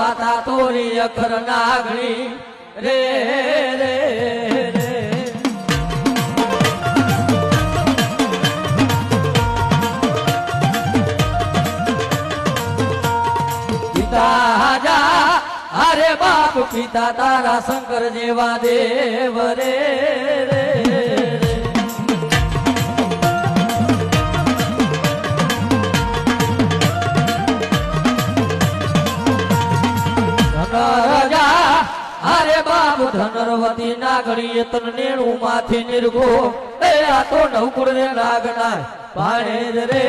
માતા તોરી અખર નાગણી રે રે રે પિતા જા અરે બાપ પિતા તારા શંકર જેવા દેવ રે રે અરે બાપ ધનરવતી નાગણી તન નેણું માથી નિર્ગો એ આ તો નવકુળ રે નાગના ભાણે રે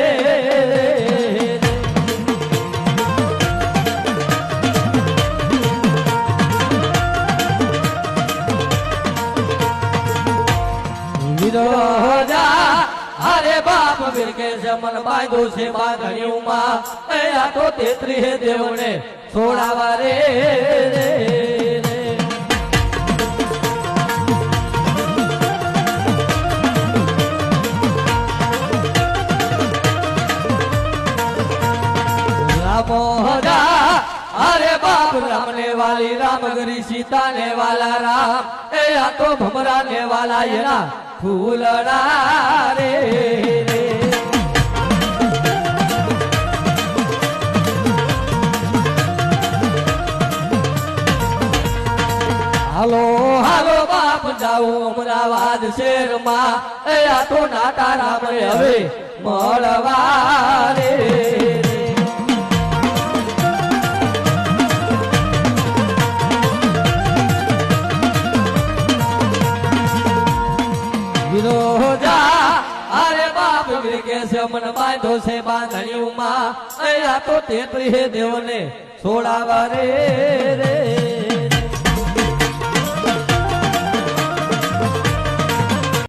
વિરોજા અરે બાપ બિરકે જમન બાંધો છે બાંધણીઓમાં એ આ તો 33 દેવને છોડાવા રે રે अरे बाप राम ने वाली राम गरी सीता ने वाला राम ए आ तो भमरा ने वाला ये ना फूलड़ा रे रे हालो हालो बाप जाओ अमरावाद शेर मां ए आ तो नाटा राम हवे मळवा रे अरे बाप के से मन बांधो से बांधणियों मां अया तो 33 देव ने छोड़ावा रे रे